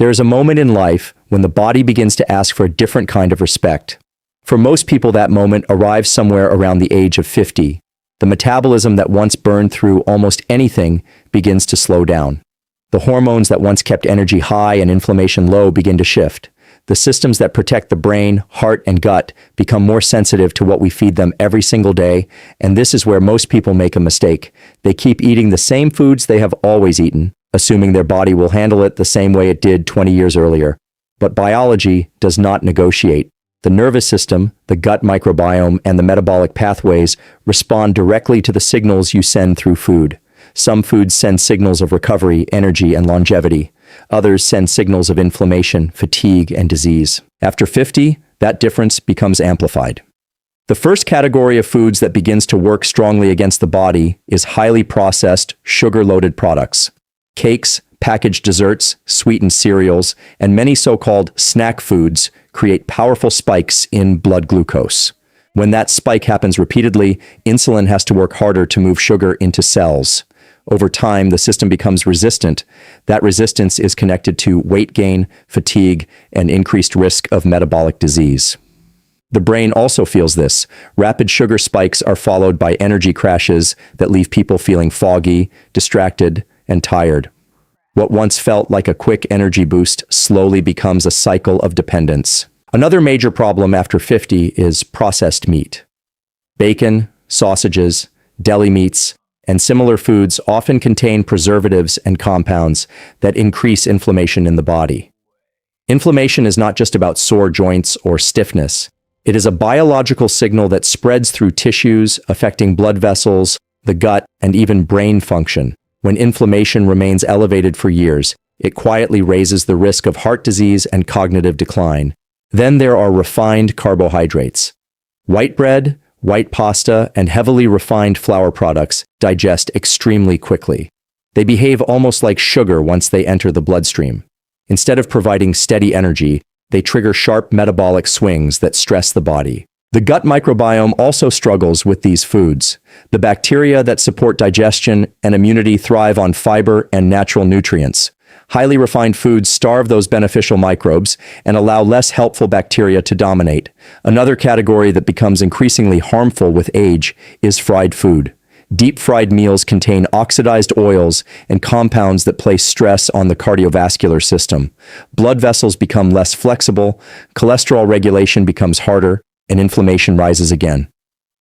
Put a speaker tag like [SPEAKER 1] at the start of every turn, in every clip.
[SPEAKER 1] There is a moment in life when the body begins to ask for a different kind of respect. For most people, that moment arrives somewhere around the age of 50. The metabolism that once burned through almost anything begins to slow down. The hormones that once kept energy high and inflammation low begin to shift. The systems that protect the brain, heart, and gut become more sensitive to what we feed them every single day, and this is where most people make a mistake. They keep eating the same foods they have always eaten, assuming their body will handle it the same way it did 20 years earlier. But biology does not negotiate. The nervous system, the gut microbiome, and the metabolic pathways respond directly to the signals you send through food. Some foods send signals of recovery, energy, and longevity. Others send signals of inflammation, fatigue, and disease. After 50, that difference becomes amplified. The first category of foods that begins to work strongly against the body is highly processed, sugar-loaded products. Cakes, packaged desserts, sweetened cereals, and many so-called snack foods create powerful spikes in blood glucose. When that spike happens repeatedly, insulin has to work harder to move sugar into cells. Over time, the system becomes resistant. That resistance is connected to weight gain, fatigue, and increased risk of metabolic disease. The brain also feels this. Rapid sugar spikes are followed by energy crashes that leave people feeling foggy, distracted, and tired. What once felt like a quick energy boost slowly becomes a cycle of dependence. Another major problem after 50 is processed meat. Bacon, sausages, deli meats, and similar foods often contain preservatives and compounds that increase inflammation in the body. Inflammation is not just about sore joints or stiffness. It is a biological signal that spreads through tissues, affecting blood vessels, the gut, and even brain function. When inflammation remains elevated for years, it quietly raises the risk of heart disease and cognitive decline. Then there are refined carbohydrates. White bread, white pasta, and heavily refined flour products digest extremely quickly. They behave almost like sugar once they enter the bloodstream. Instead of providing steady energy, they trigger sharp metabolic swings that stress the body. The gut microbiome also struggles with these foods. The bacteria that support digestion and immunity thrive on fiber and natural nutrients. Highly refined foods starve those beneficial microbes and allow less helpful bacteria to dominate. Another category that becomes increasingly harmful with age is fried food. Deep-fried meals contain oxidized oils and compounds that place stress on the cardiovascular system. Blood vessels become less flexible, cholesterol regulation becomes harder, and inflammation rises again.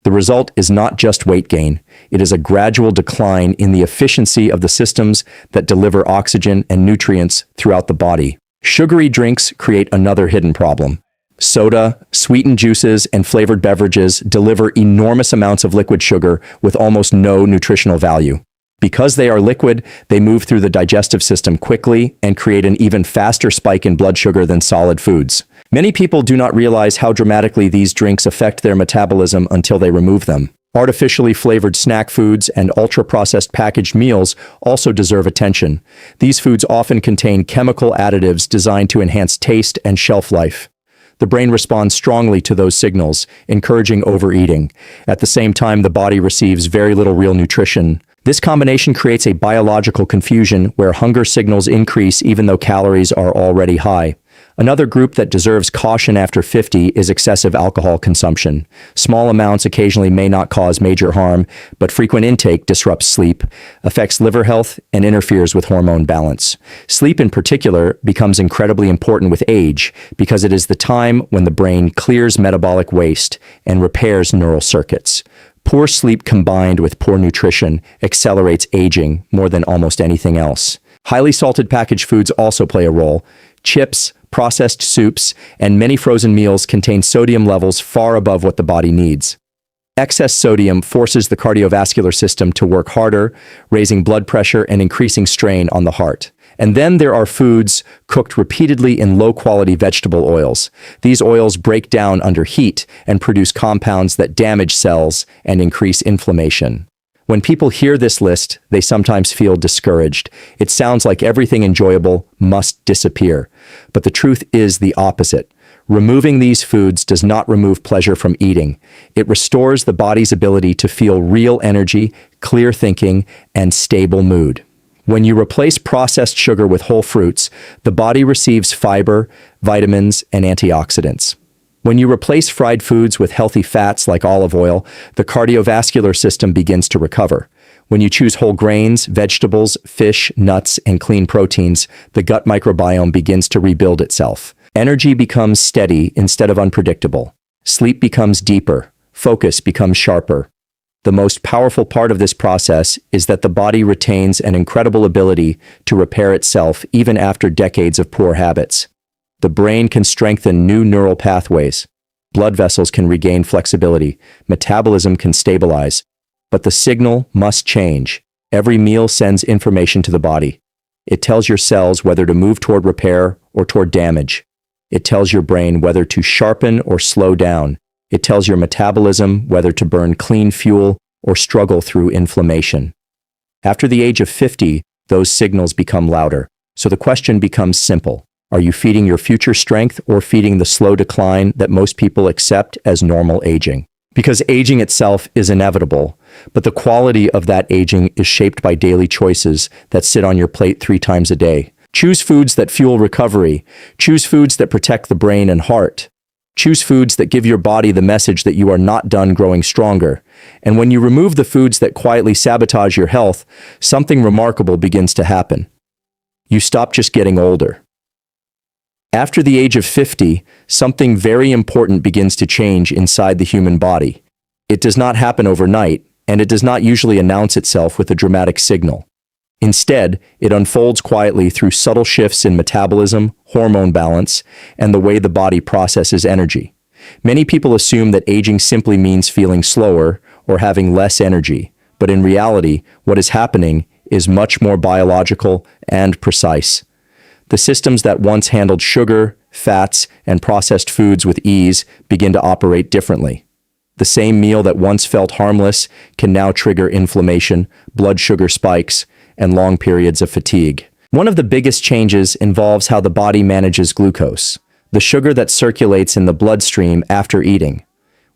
[SPEAKER 1] The result is not just weight gain, it is a gradual decline in the efficiency of the systems that deliver oxygen and nutrients throughout the body. Sugary drinks create another hidden problem. Soda, sweetened juices, and flavored beverages deliver enormous amounts of liquid sugar with almost no nutritional value. Because they are liquid, they move through the digestive system quickly and create an even faster spike in blood sugar than solid foods. Many people do not realize how dramatically these drinks affect their metabolism until they remove them. Artificially flavored snack foods and ultra-processed packaged meals also deserve attention. These foods often contain chemical additives designed to enhance taste and shelf life. The brain responds strongly to those signals, encouraging overeating. At the same time, the body receives very little real nutrition. This combination creates a biological confusion where hunger signals increase even though calories are already high. Another group that deserves caution after 50 is excessive alcohol consumption. Small amounts occasionally may not cause major harm, but frequent intake disrupts sleep, affects liver health, and interferes with hormone balance. Sleep in particular becomes incredibly important with age because it is the time when the brain clears metabolic waste and repairs neural circuits. Poor sleep combined with poor nutrition accelerates aging more than almost anything else. Highly salted packaged foods also play a role. Chips, processed soups, and many frozen meals contain sodium levels far above what the body needs. Excess sodium forces the cardiovascular system to work harder, raising blood pressure and increasing strain on the heart. And then there are foods cooked repeatedly in low-quality vegetable oils. These oils break down under heat and produce compounds that damage cells and increase inflammation. When people hear this list, they sometimes feel discouraged. It sounds like everything enjoyable must disappear. But the truth is the opposite. Removing these foods does not remove pleasure from eating. It restores the body's ability to feel real energy, clear thinking, and stable mood. When you replace processed sugar with whole fruits, the body receives fiber, vitamins, and antioxidants. When you replace fried foods with healthy fats like olive oil, the cardiovascular system begins to recover. When you choose whole grains, vegetables, fish, nuts, and clean proteins, the gut microbiome begins to rebuild itself. Energy becomes steady instead of unpredictable. Sleep becomes deeper. Focus becomes sharper. The most powerful part of this process is that the body retains an incredible ability to repair itself even after decades of poor habits. The brain can strengthen new neural pathways. Blood vessels can regain flexibility. Metabolism can stabilize. But the signal must change. Every meal sends information to the body. It tells your cells whether to move toward repair or toward damage. It tells your brain whether to sharpen or slow down. It tells your metabolism whether to burn clean fuel or struggle through inflammation. After the age of 50, those signals become louder. So the question becomes simple. Are you feeding your future strength or feeding the slow decline that most people accept as normal aging? Because aging itself is inevitable, but the quality of that aging is shaped by daily choices that sit on your plate 3 times a day. Choose foods that fuel recovery. Choose foods that protect the brain and heart. Choose foods that give your body the message that you are not done growing stronger. And when you remove the foods that quietly sabotage your health, something remarkable begins to happen. You stop just getting older. After the age of 50, something very important begins to change inside the human body. It does not happen overnight, and it does not usually announce itself with a dramatic signal. Instead, it unfolds quietly through subtle shifts in metabolism, hormone balance, and the way the body processes energy. Many people assume that aging simply means feeling slower or having less energy, but in reality, what is happening is much more biological and precise. The systems that once handled sugar, fats, and processed foods with ease begin to operate differently. The same meal that once felt harmless can now trigger inflammation, blood sugar spikes, and long periods of fatigue. One of the biggest changes involves how the body manages glucose, the sugar that circulates in the bloodstream after eating.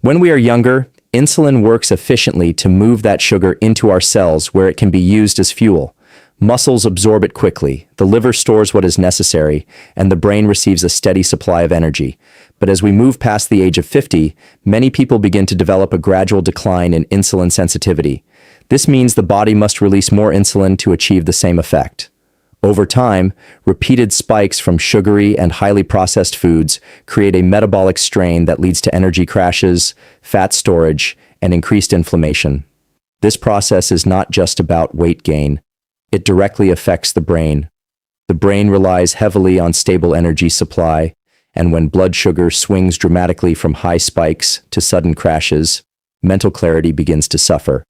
[SPEAKER 1] When we are younger, insulin works efficiently to move that sugar into our cells where it can be used as fuel. Muscles absorb it quickly, the liver stores what is necessary, and the brain receives a steady supply of energy. But as we move past the age of 50, many people begin to develop a gradual decline in insulin sensitivity. This means the body must release more insulin to achieve the same effect. Over time, repeated spikes from sugary and highly processed foods create a metabolic strain that leads to energy crashes, fat storage, and increased inflammation. This process is not just about weight gain. It directly affects the brain. The brain relies heavily on stable energy supply, and when blood sugar swings dramatically from high spikes to sudden crashes, mental clarity begins to suffer.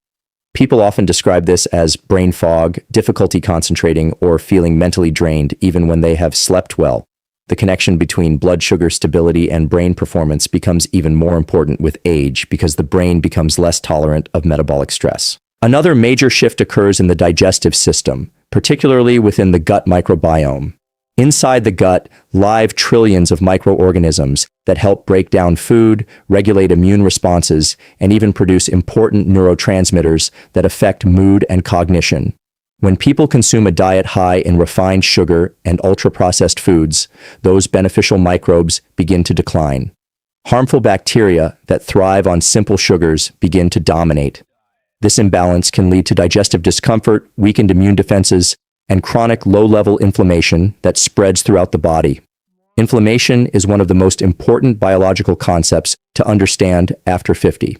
[SPEAKER 1] People often describe this as brain fog, difficulty concentrating, or feeling mentally drained even when they have slept well. The connection between blood sugar stability and brain performance becomes even more important with age because the brain becomes less tolerant of metabolic stress. Another major shift occurs in the digestive system, particularly within the gut microbiome. Inside the gut live trillions of microorganisms that help break down food, regulate immune responses, and even produce important neurotransmitters that affect mood and cognition. When people consume a diet high in refined sugar and ultra-processed foods, those beneficial microbes begin to decline. Harmful bacteria that thrive on simple sugars begin to dominate. This imbalance can lead to digestive discomfort, weakened immune defenses, and chronic low-level inflammation that spreads throughout the body. Inflammation is one of the most important biological concepts to understand after 50.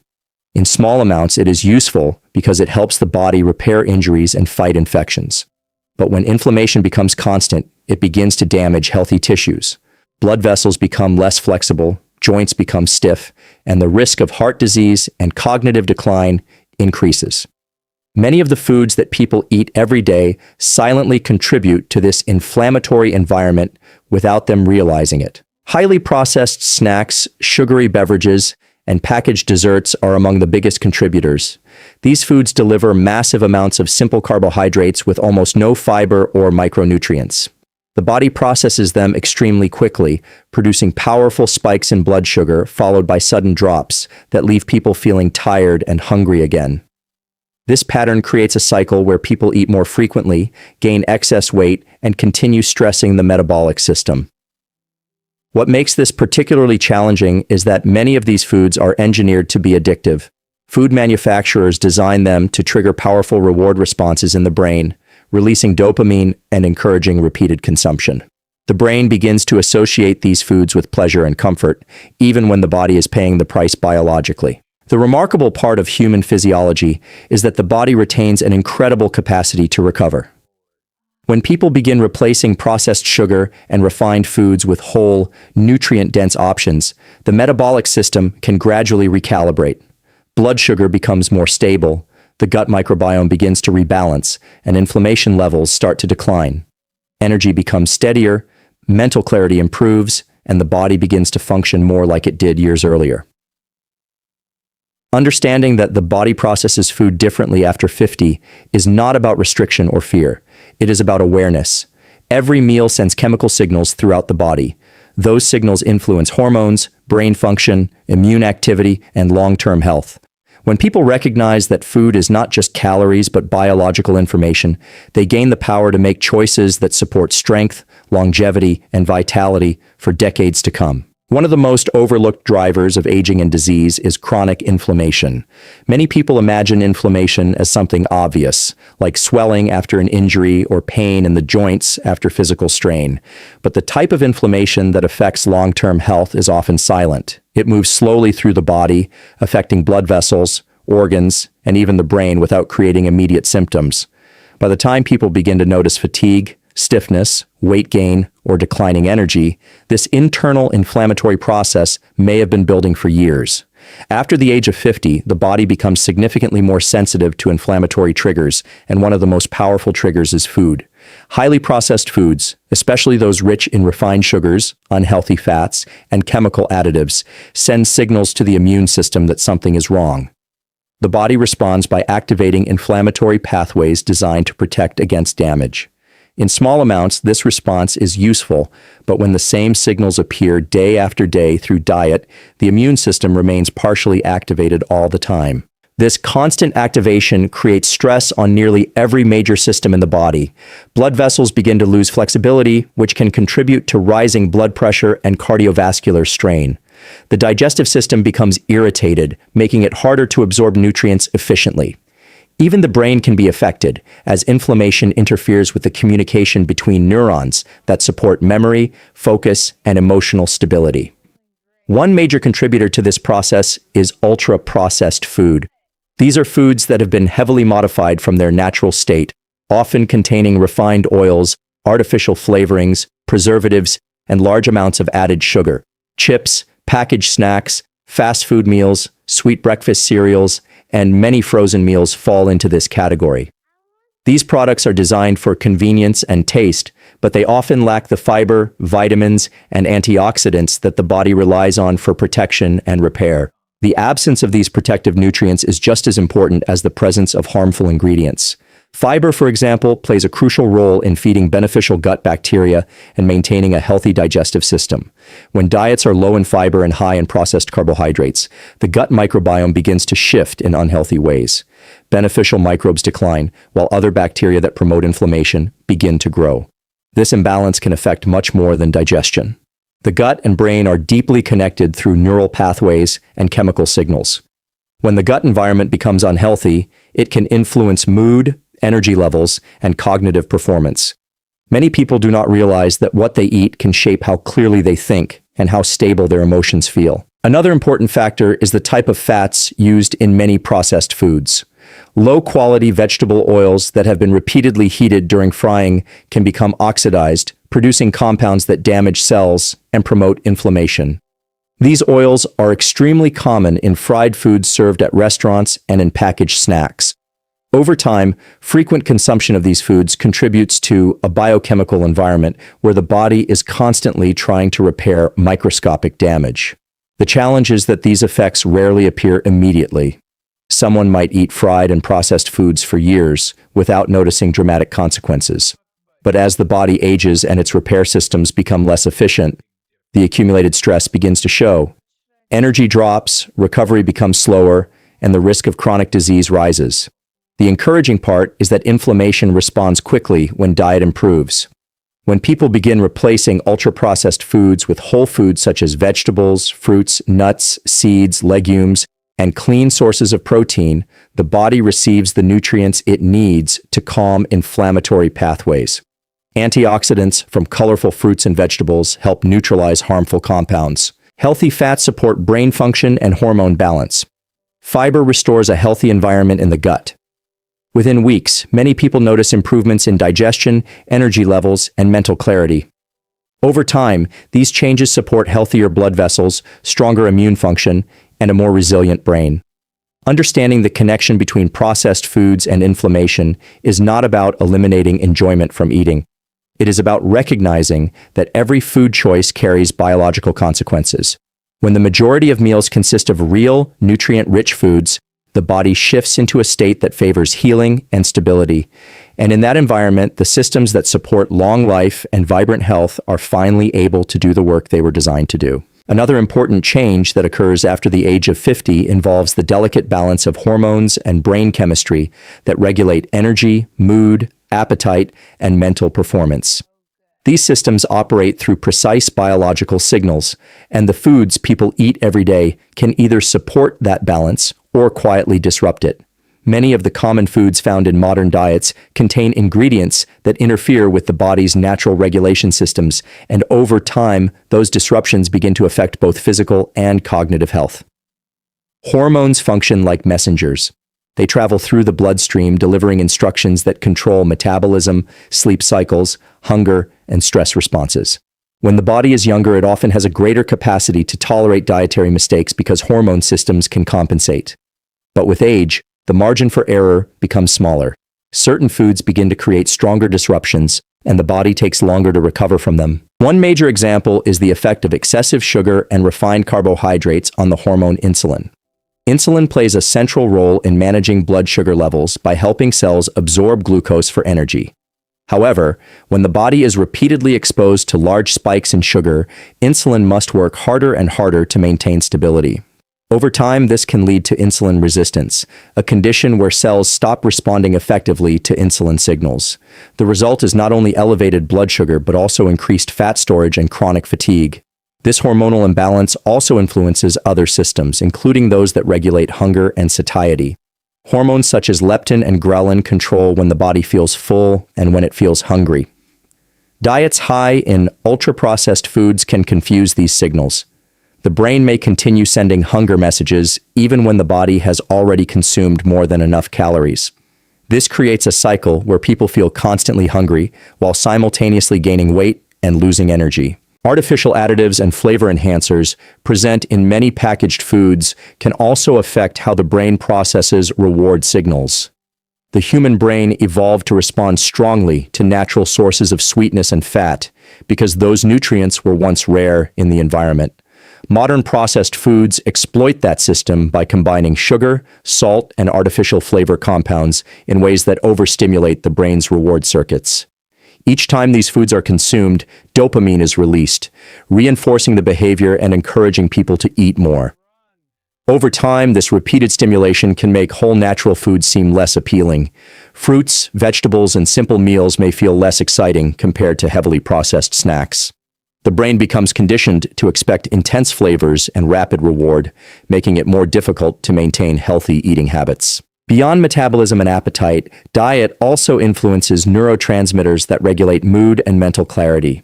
[SPEAKER 1] In small amounts, it is useful because it helps the body repair injuries and fight infections. But when inflammation becomes constant, it begins to damage healthy tissues. Blood vessels become less flexible, joints become stiff, and the risk of heart disease and cognitive decline increases. Many of the foods that people eat every day silently contribute to this inflammatory environment without them realizing it. Highly processed snacks, sugary beverages, and packaged desserts are among the biggest contributors. These foods deliver massive amounts of simple carbohydrates with almost no fiber or micronutrients. The body processes them extremely quickly, producing powerful spikes in blood sugar followed by sudden drops that leave people feeling tired and hungry again. This pattern creates a cycle where people eat more frequently, gain excess weight, and continue stressing the metabolic system. What makes this particularly challenging is that many of these foods are engineered to be addictive. Food manufacturers design them to trigger powerful reward responses in the brain, releasing dopamine and encouraging repeated consumption. The brain begins to associate these foods with pleasure and comfort, even when the body is paying the price biologically. The remarkable part of human physiology is that the body retains an incredible capacity to recover. When people begin replacing processed sugar and refined foods with whole, nutrient-dense options, the metabolic system can gradually recalibrate. Blood sugar becomes more stable, the gut microbiome begins to rebalance, and inflammation levels start to decline. Energy becomes steadier, mental clarity improves, and the body begins to function more like it did years earlier. Understanding that the body processes food differently after 50 is not about restriction or fear. It is about awareness. Every meal sends chemical signals throughout the body. Those signals influence hormones, brain function, immune activity, and long-term health. When people recognize that food is not just calories but biological information, they gain the power to make choices that support strength, longevity, and vitality for decades to come. One of the most overlooked drivers of aging and disease is chronic inflammation. Many people imagine inflammation as something obvious, like swelling after an injury or pain in the joints after physical strain. But the type of inflammation that affects long-term health is often silent. It moves slowly through the body, affecting blood vessels, organs, and even the brain without creating immediate symptoms. By the time people begin to notice fatigue, stiffness, weight gain, or declining energy, this internal inflammatory process may have been building for years. After the age of 50, the body becomes significantly more sensitive to inflammatory triggers, and one of the most powerful triggers is food. Highly processed foods, especially those rich in refined sugars, unhealthy fats, and chemical additives, send signals to the immune system that something is wrong. The body responds by activating inflammatory pathways designed to protect against damage. In small amounts, this response is useful, but when the same signals appear day after day through diet, the immune system remains partially activated all the time. This constant activation creates stress on nearly every major system in the body. Blood vessels begin to lose flexibility, which can contribute to rising blood pressure and cardiovascular strain. The digestive system becomes irritated, making it harder to absorb nutrients efficiently. Even the brain can be affected, as inflammation interferes with the communication between neurons that support memory, focus, and emotional stability. One major contributor to this process is ultra-processed food. These are foods that have been heavily modified from their natural state, often containing refined oils, artificial flavorings, preservatives, and large amounts of added sugar. Chips, packaged snacks, fast food meals, sweet breakfast cereals, and many frozen meals fall into this category. These products are designed for convenience and taste, but they often lack the fiber, vitamins, and antioxidants that the body relies on for protection and repair. The absence of these protective nutrients is just as important as the presence of harmful ingredients. Fiber, for example, plays a crucial role in feeding beneficial gut bacteria and maintaining a healthy digestive system. When diets are low in fiber and high in processed carbohydrates, the gut microbiome begins to shift in unhealthy ways. Beneficial microbes decline, while other bacteria that promote inflammation begin to grow. This imbalance can affect much more than digestion. The gut and brain are deeply connected through neural pathways and chemical signals. When the gut environment becomes unhealthy, it can influence mood, energy levels, and cognitive performance. Many people do not realize that what they eat can shape how clearly they think and how stable their emotions feel. Another important factor is the type of fats used in many processed foods. Low-quality vegetable oils that have been repeatedly heated during frying can become oxidized, producing compounds that damage cells and promote inflammation. These oils are extremely common in fried foods served at restaurants and in packaged snacks. Over time, frequent consumption of these foods contributes to a biochemical environment where the body is constantly trying to repair microscopic damage. The challenge is that these effects rarely appear immediately. Someone might eat fried and processed foods for years without noticing dramatic consequences. But as the body ages and its repair systems become less efficient, the accumulated stress begins to show. Energy drops, recovery becomes slower, and the risk of chronic disease rises. The encouraging part is that inflammation responds quickly when diet improves. When people begin replacing ultra-processed foods with whole foods such as vegetables, fruits, nuts, seeds, legumes, and clean sources of protein, the body receives the nutrients it needs to calm inflammatory pathways. Antioxidants from colorful fruits and vegetables help neutralize harmful compounds. Healthy fats support brain function and hormone balance. Fiber restores a healthy environment in the gut. Within weeks, many people notice improvements in digestion, energy levels, and mental clarity. Over time, these changes support healthier blood vessels, stronger immune function, and a more resilient brain. Understanding the connection between processed foods and inflammation is not about eliminating enjoyment from eating. It is about recognizing that every food choice carries biological consequences. When the majority of meals consist of real, nutrient-rich foods, the body shifts into a state that favors healing and stability. And in that environment, the systems that support long life and vibrant health are finally able to do the work they were designed to do. Another important change that occurs after the age of 50 involves the delicate balance of hormones and brain chemistry that regulate energy, mood, appetite, and mental performance. These systems operate through precise biological signals, and the foods people eat every day can either support that balance or quietly disrupt it. Many of the common foods found in modern diets contain ingredients that interfere with the body's natural regulation systems, and over time, those disruptions begin to affect both physical and cognitive health. Hormones function like messengers. They travel through the bloodstream, delivering instructions that control metabolism, sleep cycles, hunger, and stress responses. When the body is younger, it often has a greater capacity to tolerate dietary mistakes because hormone systems can compensate. But with age, the margin for error becomes smaller. Certain foods begin to create stronger disruptions, and the body takes longer to recover from them. One major example is the effect of excessive sugar and refined carbohydrates on the hormone insulin. Insulin plays a central role in managing blood sugar levels by helping cells absorb glucose for energy. However, when the body is repeatedly exposed to large spikes in sugar, insulin must work harder and harder to maintain stability. Over time, this can lead to insulin resistance, a condition where cells stop responding effectively to insulin signals. The result is not only elevated blood sugar, but also increased fat storage and chronic fatigue. This hormonal imbalance also influences other systems, including those that regulate hunger and satiety. Hormones such as leptin and ghrelin control when the body feels full and when it feels hungry. Diets high in ultra-processed foods can confuse these signals. The brain may continue sending hunger messages even when the body has already consumed more than enough calories. This creates a cycle where people feel constantly hungry while simultaneously gaining weight and losing energy. Artificial additives and flavor enhancers present in many packaged foods can also affect how the brain processes reward signals. The human brain evolved to respond strongly to natural sources of sweetness and fat because those nutrients were once rare in the environment. Modern processed foods exploit that system by combining sugar, salt, and artificial flavor compounds in ways that overstimulate the brain's reward circuits. Each time these foods are consumed, dopamine is released, reinforcing the behavior and encouraging people to eat more. Over time, this repeated stimulation can make whole natural foods seem less appealing. Fruits, vegetables, and simple meals may feel less exciting compared to heavily processed snacks. The brain becomes conditioned to expect intense flavors and rapid reward, making it more difficult to maintain healthy eating habits. Beyond metabolism and appetite, diet also influences neurotransmitters that regulate mood and mental clarity.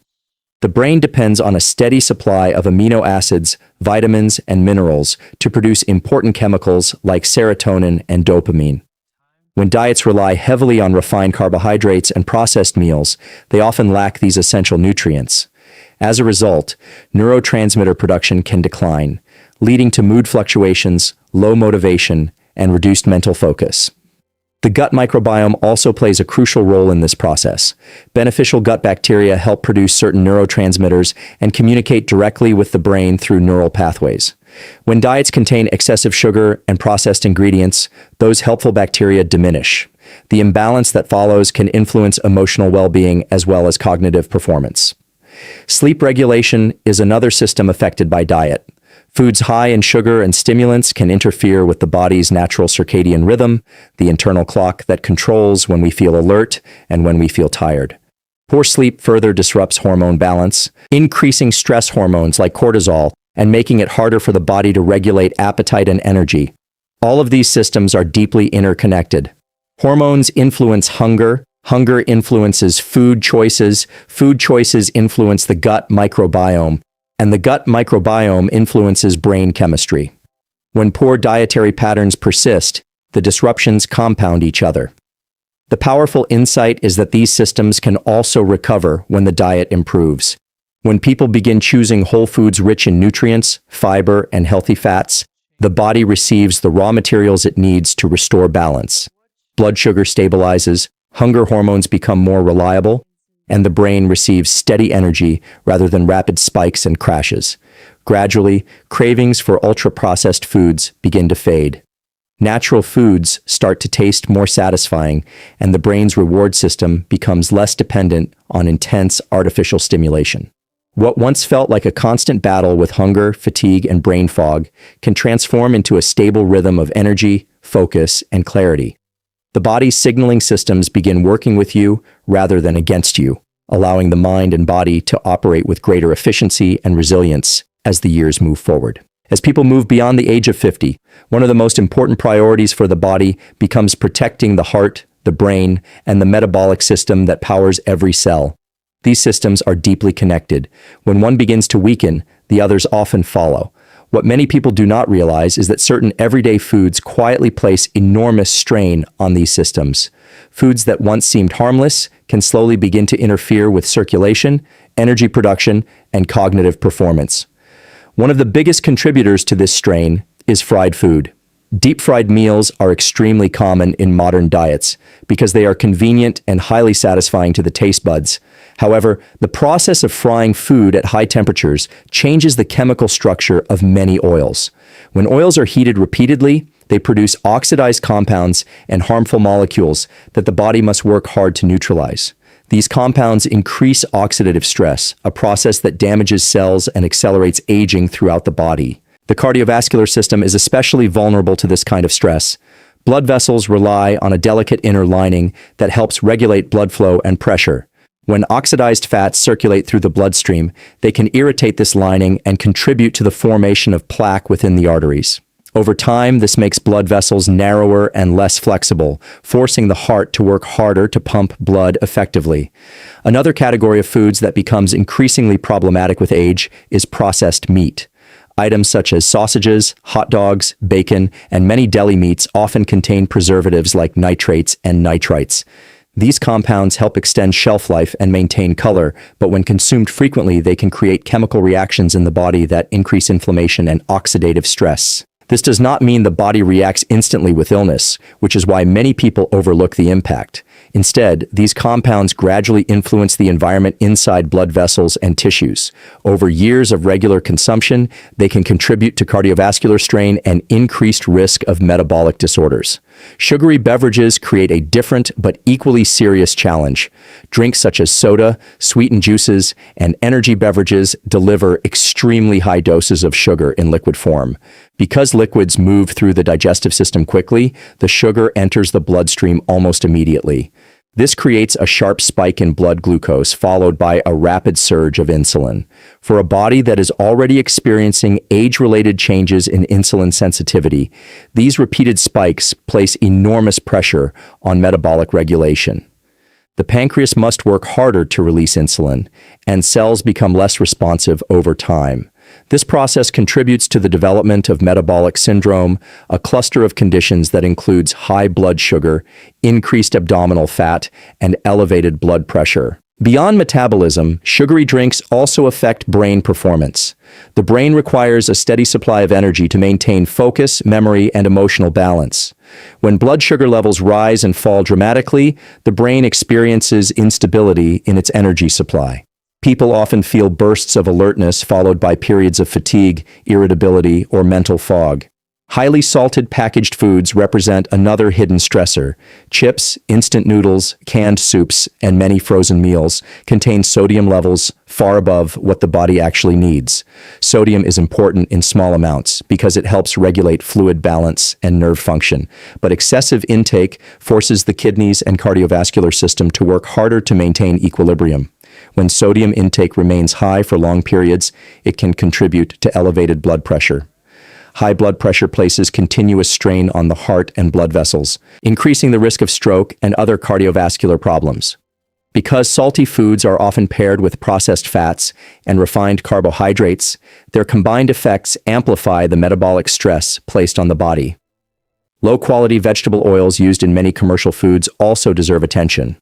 [SPEAKER 1] The brain depends on a steady supply of amino acids, vitamins, and minerals to produce important chemicals like serotonin and dopamine. When diets rely heavily on refined carbohydrates and processed meals, they often lack these essential nutrients. As a result, neurotransmitter production can decline, leading to mood fluctuations, low motivation, and reduced mental focus. The gut microbiome also plays a crucial role in this process. Beneficial gut bacteria help produce certain neurotransmitters and communicate directly with the brain through neural pathways. When diets contain excessive sugar and processed ingredients, those helpful bacteria diminish. The imbalance that follows can influence emotional well-being as well as cognitive performance. Sleep regulation is another system affected by diet. Foods high in sugar and stimulants can interfere with the body's natural circadian rhythm, the internal clock that controls when we feel alert and when we feel tired. Poor sleep further disrupts hormone balance, increasing stress hormones like cortisol and making it harder for the body to regulate appetite and energy. All of these systems are deeply interconnected. Hormones influence hunger, hunger influences food choices influence the gut microbiome, and the gut microbiome influences brain chemistry. When poor dietary patterns persist, the disruptions compound each other. The powerful insight is that these systems can also recover when the diet improves. When people begin choosing whole foods rich in nutrients, fiber, and healthy fats, the body receives the raw materials it needs to restore balance. Blood sugar stabilizes, hunger hormones become more reliable, and the brain receives steady energy rather than rapid spikes and crashes. Gradually, cravings for ultra-processed foods begin to fade. Natural foods start to taste more satisfying, and the brain's reward system becomes less dependent on intense artificial stimulation. What once felt like a constant battle with hunger, fatigue, and brain fog can transform into a stable rhythm of energy, focus, and clarity. The body's signaling systems begin working with you rather than against you, allowing the mind and body to operate with greater efficiency and resilience as the years move forward. As people move beyond the age of 50, one of the most important priorities for the body becomes protecting the heart, the brain, and the metabolic system that powers every cell. These systems are deeply connected. When one begins to weaken, the others often follow. What many people do not realize is that certain everyday foods quietly place enormous strain on these systems. Foods that once seemed harmless can slowly begin to interfere with circulation, energy production, and cognitive performance. One of the biggest contributors to this strain is fried food. Deep-fried meals are extremely common in modern diets because they are convenient and highly satisfying to the taste buds. However, the process of frying food at high temperatures changes the chemical structure of many oils. When oils are heated repeatedly, they produce oxidized compounds and harmful molecules that the body must work hard to neutralize. These compounds increase oxidative stress, a process that damages cells and accelerates aging throughout the body. The cardiovascular system is especially vulnerable to this kind of stress. Blood vessels rely on a delicate inner lining that helps regulate blood flow and pressure. When oxidized fats circulate through the bloodstream, they can irritate this lining and contribute to the formation of plaque within the arteries. Over time, this makes blood vessels narrower and less flexible, forcing the heart to work harder to pump blood effectively. Another category of foods that becomes increasingly problematic with age is processed meat. Items such as sausages, hot dogs, bacon, and many deli meats often contain preservatives like nitrates and nitrites. These compounds help extend shelf life and maintain color, but when consumed frequently, they can create chemical reactions in the body that increase inflammation and oxidative stress. This does not mean the body reacts instantly with illness, which is why many people overlook the impact. Instead, these compounds gradually influence the environment inside blood vessels and tissues. Over years of regular consumption, they can contribute to cardiovascular strain and increased risk of metabolic disorders. Sugary beverages create a different but equally serious challenge. Drinks such as soda, sweetened juices, and energy beverages deliver extremely high doses of sugar in liquid form. Because liquids move through the digestive system quickly, the sugar enters the bloodstream almost immediately. This creates a sharp spike in blood glucose followed by a rapid surge of insulin. For a body that is already experiencing age-related changes in insulin sensitivity, these repeated spikes place enormous pressure on metabolic regulation. The pancreas must work harder to release insulin, and cells become less responsive over time. This process contributes to the development of metabolic syndrome, a cluster of conditions that includes high blood sugar, increased abdominal fat, and elevated blood pressure. Beyond metabolism, sugary drinks also affect brain performance. The brain requires a steady supply of energy to maintain focus, memory, and emotional balance. When blood sugar levels rise and fall dramatically, the brain experiences instability in its energy supply. People often feel bursts of alertness followed by periods of fatigue, irritability, or mental fog. Highly salted packaged foods represent another hidden stressor. Chips, instant noodles, canned soups, and many frozen meals contain sodium levels far above what the body actually needs. Sodium is important in small amounts because it helps regulate fluid balance and nerve function, but excessive intake forces the kidneys and cardiovascular system to work harder to maintain equilibrium. When sodium intake remains high for long periods, it can contribute to elevated blood pressure. High blood pressure places continuous strain on the heart and blood vessels, increasing the risk of stroke and other cardiovascular problems. Because salty foods are often paired with processed fats and refined carbohydrates, their combined effects amplify the metabolic stress placed on the body. Low-quality vegetable oils used in many commercial foods also deserve attention.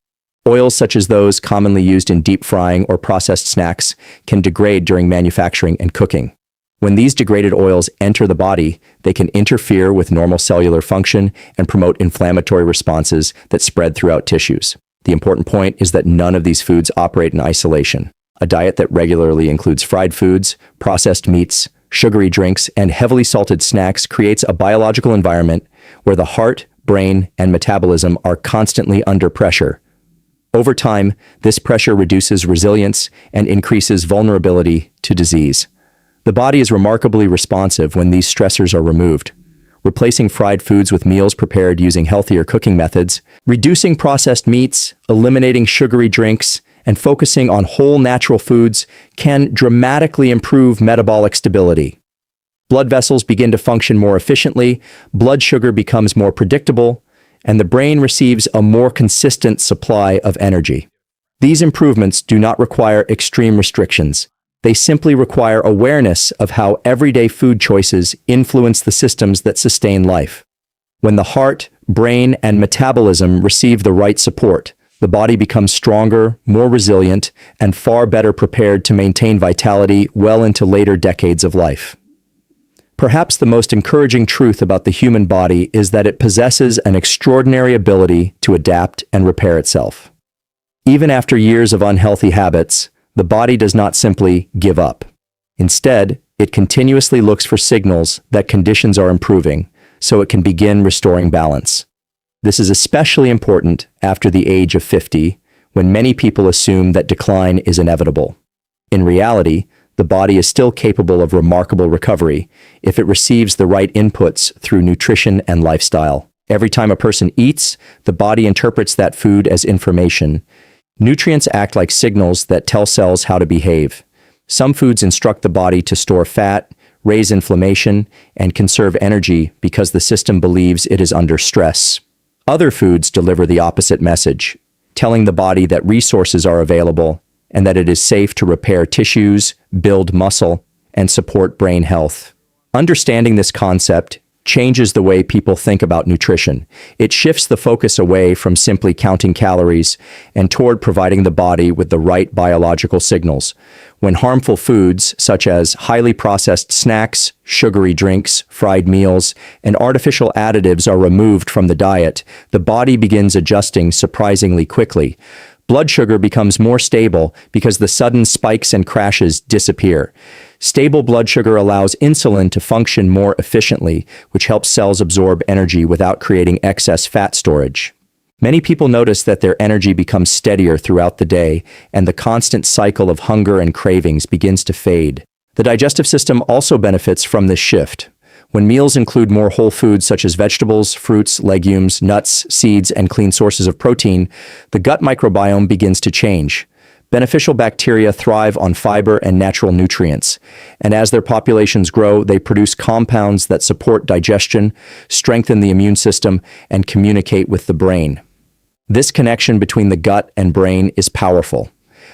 [SPEAKER 1] Oils such as those commonly used in deep frying or processed snacks can degrade during manufacturing and cooking. When these degraded oils enter the body, they can interfere with normal cellular function and promote inflammatory responses that spread throughout tissues. The important point is that none of these foods operate in isolation. A diet that regularly includes fried foods, processed meats, sugary drinks, and heavily salted snacks creates a biological environment where the heart, brain, and metabolism are constantly under pressure. Over time, this pressure reduces resilience and increases vulnerability to disease. The body is remarkably responsive when these stressors are removed. Replacing fried foods with meals prepared using healthier cooking methods, reducing processed meats, eliminating sugary drinks, and focusing on whole natural foods can dramatically improve metabolic stability. Blood vessels begin to function more efficiently, blood sugar becomes more predictable, and the brain receives a more consistent supply of energy. These improvements do not require extreme restrictions. They simply require awareness of how everyday food choices influence the systems that sustain life. When the heart, brain, and metabolism receive the right support, the body becomes stronger, more resilient, and far better prepared to maintain vitality well into later decades of life. Perhaps the most encouraging truth about the human body is that it possesses an extraordinary ability to adapt and repair itself. Even after years of unhealthy habits, the body does not simply give up. Instead, it continuously looks for signals that conditions are improving, so it can begin restoring balance. This is especially important after the age of 50, when many people assume that decline is inevitable. In reality, the body is still capable of remarkable recovery if it receives the right inputs through nutrition and lifestyle. Every time a person eats, the body interprets that food as information. Nutrients act like signals that tell cells how to behave. Some foods instruct the body to store fat, raise inflammation, and conserve energy because the system believes it is under stress. Other foods deliver the opposite message, telling the body that resources are available and that it is safe to repair tissues, build muscle, and support brain health. Understanding this concept changes the way people think about nutrition. It shifts the focus away from simply counting calories and toward providing the body with the right biological signals. When harmful foods, such as highly processed snacks, sugary drinks, fried meals, and artificial additives are removed from the diet, the body begins adjusting surprisingly quickly. Blood sugar becomes more stable because the sudden spikes and crashes disappear. Stable blood sugar allows insulin to function more efficiently, which helps cells absorb energy without creating excess fat storage. Many people notice that their energy becomes steadier throughout the day, and the constant cycle of hunger and cravings begins to fade. The digestive system also benefits from this shift. When meals include more whole foods such as vegetables, fruits, legumes, nuts, seeds, and clean sources of protein, the gut microbiome begins to change. Beneficial bacteria thrive on fiber and natural nutrients, and as their populations grow, they produce compounds that support digestion, strengthen the immune system, and communicate with the brain. This connection between the gut and brain is powerful.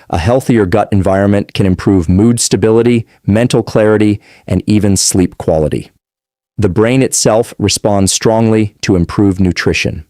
[SPEAKER 1] A healthier gut environment can improve mood stability, mental clarity, and even sleep quality. The brain itself responds strongly to improved nutrition.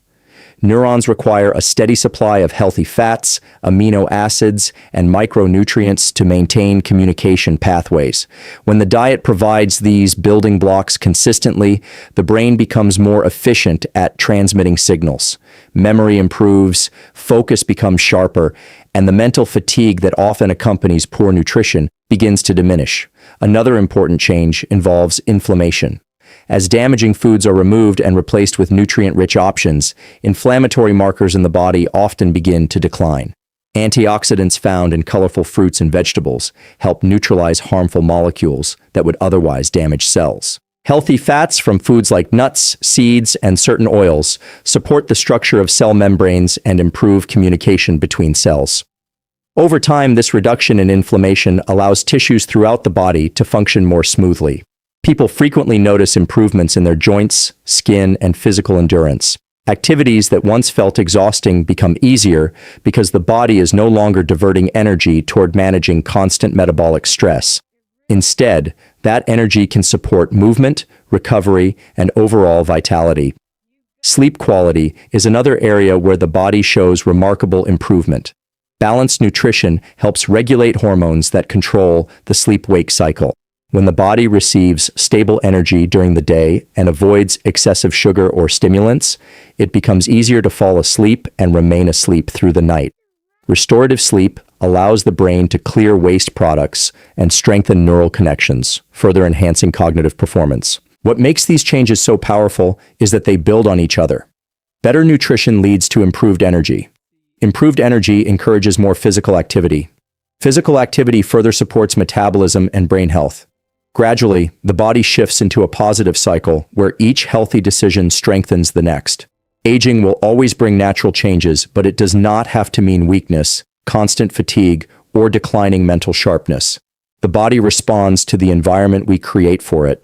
[SPEAKER 1] Neurons require a steady supply of healthy fats, amino acids, and micronutrients to maintain communication pathways. When the diet provides these building blocks consistently, the brain becomes more efficient at transmitting signals. Memory improves, focus becomes sharper, and the mental fatigue that often accompanies poor nutrition begins to diminish. Another important change involves inflammation. As damaging foods are removed and replaced with nutrient-rich options, inflammatory markers in the body often begin to decline. Antioxidants found in colorful fruits and vegetables help neutralize harmful molecules that would otherwise damage cells. Healthy fats from foods like nuts, seeds, and certain oils support the structure of cell membranes and improve communication between cells. Over time, this reduction in inflammation allows tissues throughout the body to function more smoothly. People frequently notice improvements in their joints, skin, and physical endurance. Activities that once felt exhausting become easier because the body is no longer diverting energy toward managing constant metabolic stress. Instead, that energy can support movement, recovery, and overall vitality. Sleep quality is another area where the body shows remarkable improvement. Balanced nutrition helps regulate hormones that control the sleep-wake cycle. When the body receives stable energy during the day and avoids excessive sugar or stimulants, it becomes easier to fall asleep and remain asleep through the night. Restorative sleep allows the brain to clear waste products and strengthen neural connections, further enhancing cognitive performance. What makes these changes so powerful is that they build on each other. Better nutrition leads to improved energy. Improved energy encourages more physical activity. Physical activity further supports metabolism and brain health. Gradually, the body shifts into a positive cycle where each healthy decision strengthens the next. Aging will always bring natural changes, but it does not have to mean weakness, constant fatigue, or declining mental sharpness. The body responds to the environment we create for it.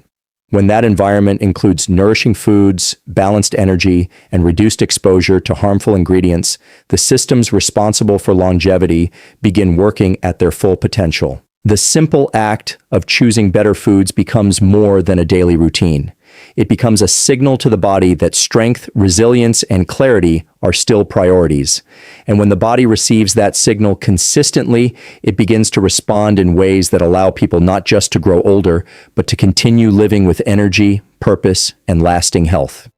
[SPEAKER 1] When that environment includes nourishing foods, balanced energy, and reduced exposure to harmful ingredients, the systems responsible for longevity begin working at their full potential. The simple act of choosing better foods becomes more than a daily routine. It becomes a signal to the body that strength, resilience, and clarity are still priorities. And when the body receives that signal consistently, it begins to respond in ways that allow people not just to grow older, but to continue living with energy, purpose, and lasting health.